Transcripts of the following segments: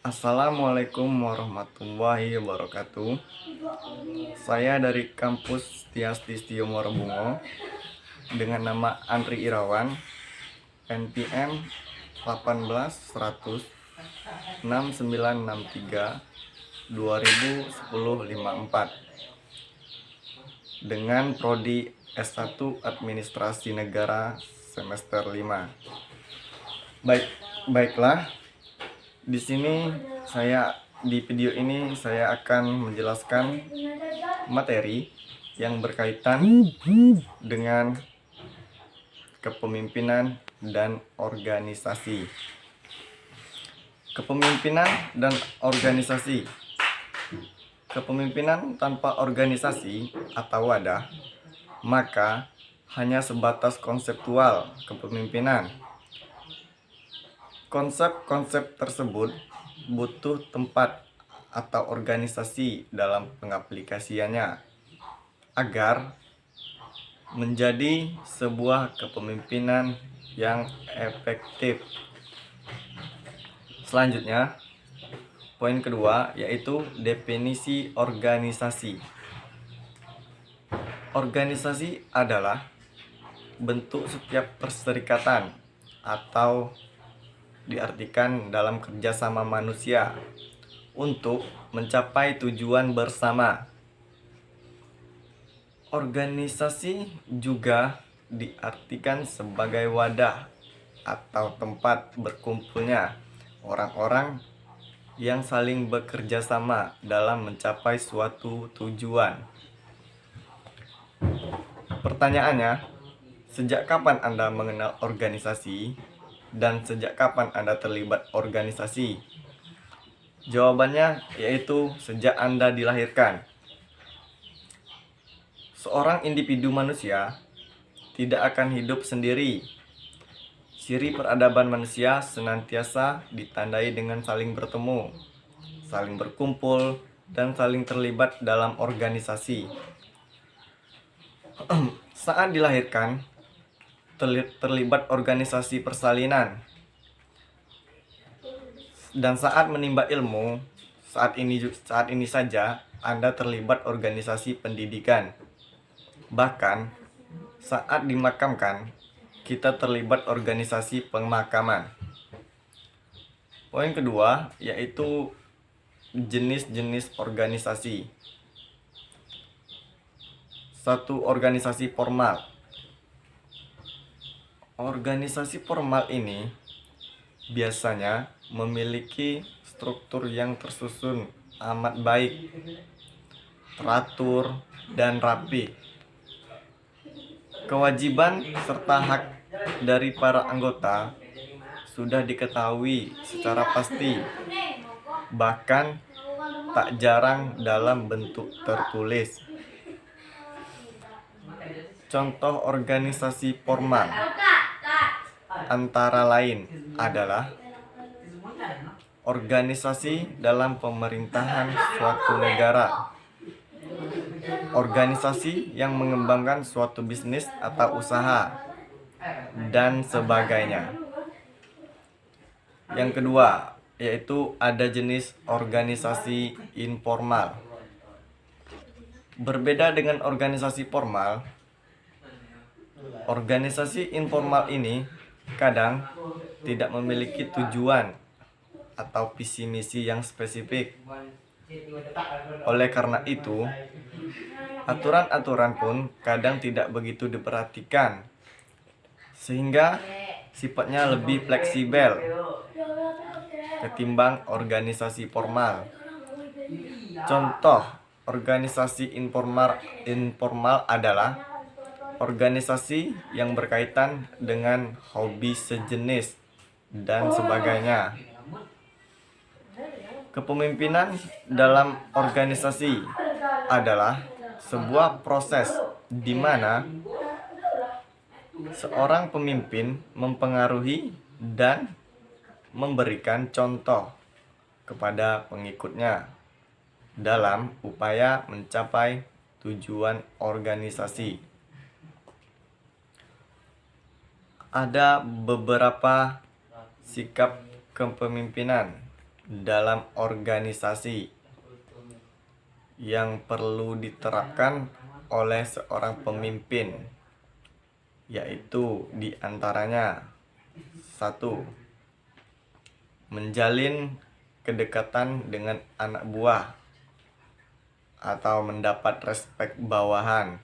Assalamualaikum warahmatullahi wabarakatuh. Saya dari kampus Tiastisio Muarabungo dengan nama Andri Irawan, NPM 18 100 6963 2010 54 dengan prodi S1 Administrasi Negara semester 5. Baiklah. Di video ini saya akan menjelaskan materi yang berkaitan dengan kepemimpinan dan organisasi. Kepemimpinan dan organisasi. Kepemimpinan tanpa organisasi atau wadah, maka hanya sebatas konseptual kepemimpinan. Konsep-konsep tersebut butuh tempat atau organisasi dalam pengaplikasiannya agar menjadi sebuah kepemimpinan yang efektif. Selanjutnya, poin kedua yaitu definisi organisasi. Organisasi adalah bentuk setiap perserikatan atau diartikan dalam kerjasama manusia untuk mencapai tujuan bersama. Organisasi juga diartikan sebagai wadah atau tempat berkumpulnya orang-orang yang saling bekerja sama dalam mencapai suatu tujuan. Pertanyaannya, sejak kapan Anda mengenal organisasi? Dan sejak kapan Anda terlibat organisasi? Jawabannya yaitu sejak Anda dilahirkan. Seorang individu manusia tidak akan hidup sendiri. Ciri peradaban manusia senantiasa ditandai dengan saling bertemu, saling berkumpul, dan saling terlibat dalam organisasi. Saat dilahirkan, terlibat organisasi persalinan, dan saat menimba ilmu, saat ini saja Anda terlibat organisasi pendidikan. Bahkan saat dimakamkan, kita terlibat organisasi pemakaman. Poin kedua yaitu jenis-jenis organisasi. 1. Organisasi formal. Organisasi formal ini biasanya memiliki struktur yang tersusun amat baik, teratur, dan rapi. Kewajiban serta hak dari para anggota sudah diketahui secara pasti, bahkan tak jarang dalam bentuk tertulis. Contoh organisasi formal antara lain adalah organisasi dalam pemerintahan suatu negara, organisasi yang mengembangkan suatu bisnis atau usaha, dan sebagainya. Yang kedua, yaitu ada jenis organisasi informal. Berbeda dengan organisasi formal, organisasi informal ini kadang tidak memiliki tujuan atau visi misi yang spesifik. Oleh karena itu, aturan-aturan pun kadang tidak begitu diperhatikan, sehingga sifatnya lebih fleksibel ketimbang organisasi formal. Contoh organisasi informal adalah organisasi yang berkaitan dengan hobi sejenis dan sebagainya. Kepemimpinan dalam organisasi adalah sebuah proses di mana seorang pemimpin mempengaruhi dan memberikan contoh kepada pengikutnya dalam upaya mencapai tujuan organisasi. Ada beberapa sikap kepemimpinan dalam organisasi yang perlu diterapkan oleh seorang pemimpin, yaitu diantaranya: 1. Menjalin kedekatan dengan anak buah atau mendapat respek bawahan.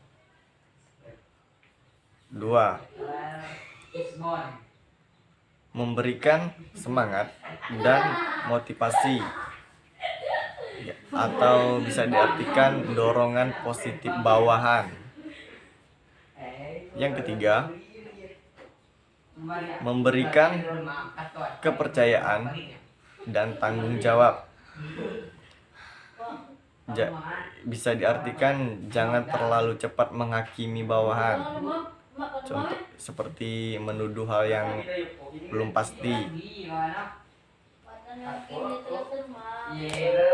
2. Memberikan semangat dan motivasi, atau bisa diartikan dorongan positif bawahan. Yang ketiga, memberikan kepercayaan dan tanggung jawab. Bisa diartikan jangan terlalu cepat menghakimi bawahan, contoh seperti menuduh hal yang belum pasti.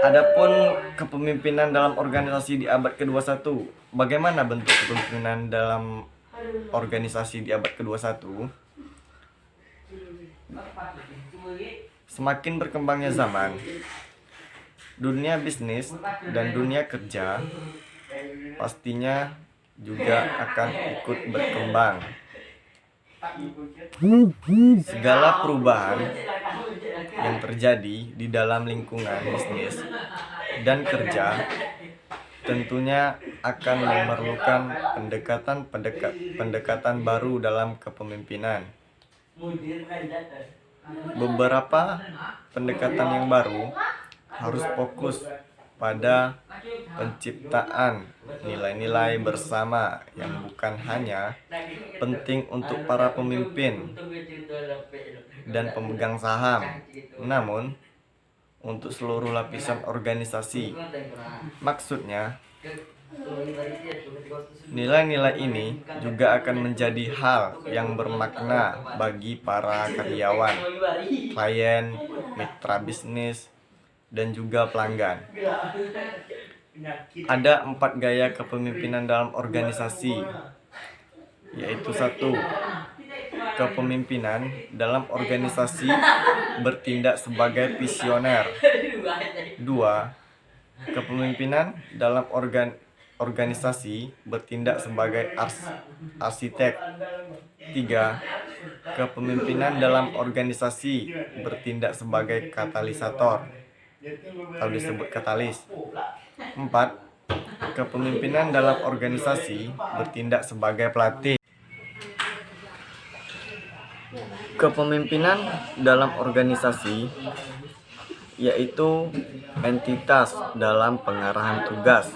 Adapun kepemimpinan dalam organisasi di abad ke-21, bagaimana bentuk kepemimpinan dalam organisasi di abad ke-21? Semakin berkembangnya zaman, dunia bisnis dan dunia kerja pastinya juga akan ikut berkembang. Segala perubahan yang terjadi di dalam lingkungan bisnis dan kerja tentunya akan memerlukan pendekatan baru dalam kepemimpinan. Beberapa pendekatan yang baru harus fokus pada penciptaan nilai-nilai bersama yang bukan hanya penting untuk para pemimpin dan pemegang saham, namun untuk seluruh lapisan organisasi. Maksudnya, nilai-nilai ini juga akan menjadi hal yang bermakna bagi para karyawan, klien, mitra bisnis, dan juga pelanggan. Ada 4 gaya kepemimpinan dalam organisasi, yaitu 1. Kepemimpinan dalam organisasi bertindak sebagai visioner. 2. Kepemimpinan dalam organisasi bertindak sebagai arsitek. 3. Kepemimpinan dalam organisasi bertindak sebagai katalisator atau disebut katalis. 4. Kepemimpinan dalam organisasi bertindak sebagai pelatih. Kepemimpinan dalam organisasi yaitu entitas dalam pengarahan tugas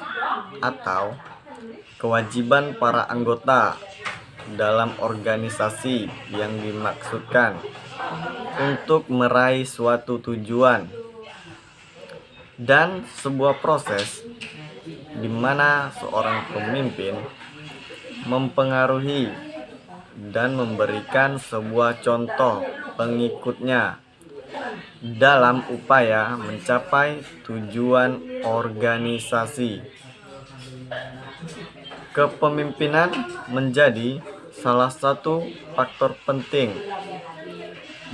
atau kewajiban para anggota dalam organisasi yang dimaksudkan untuk meraih suatu tujuan, dan sebuah proses di mana seorang pemimpin mempengaruhi dan memberikan sebuah contoh pengikutnya dalam upaya mencapai tujuan organisasi. Kepemimpinan menjadi salah satu faktor penting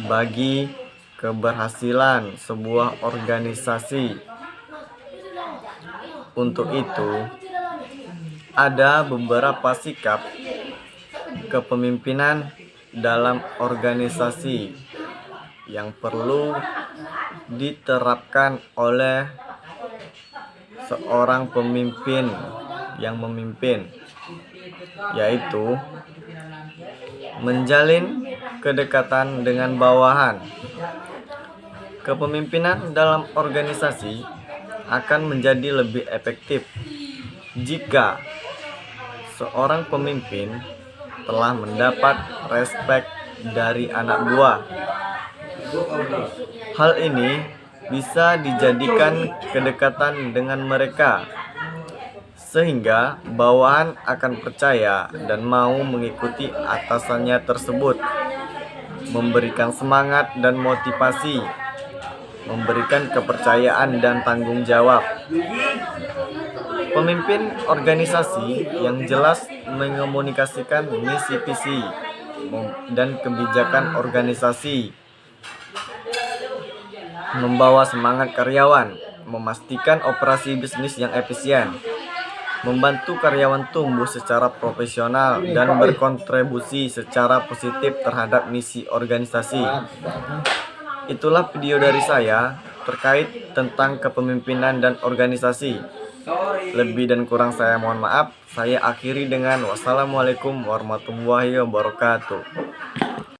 bagi keberhasilan sebuah organisasi. Untuk itu, ada beberapa sikap kepemimpinan dalam organisasi yang perlu diterapkan oleh seorang pemimpin yang memimpin, yaitu menjalin kedekatan dengan bawahan. Kepemimpinan dalam organisasi akan menjadi lebih efektif jika seorang pemimpin telah mendapat respek dari anak buah. Hal ini bisa dijadikan kedekatan dengan mereka, sehingga bawahan akan percaya dan mau mengikuti atasannya tersebut, memberikan semangat dan motivasi, memberikan kepercayaan dan tanggung jawab. Pemimpin organisasi yang jelas mengomunikasikan misi visi dan kebijakan organisasi membawa semangat karyawan, memastikan operasi bisnis yang efisien, membantu karyawan tumbuh secara profesional dan berkontribusi secara positif terhadap misi organisasi. Itulah video dari saya terkait tentang kepemimpinan dan organisasi. Lebih dan kurang saya mohon maaf. Saya akhiri dengan wassalamualaikum warahmatullahi wabarakatuh.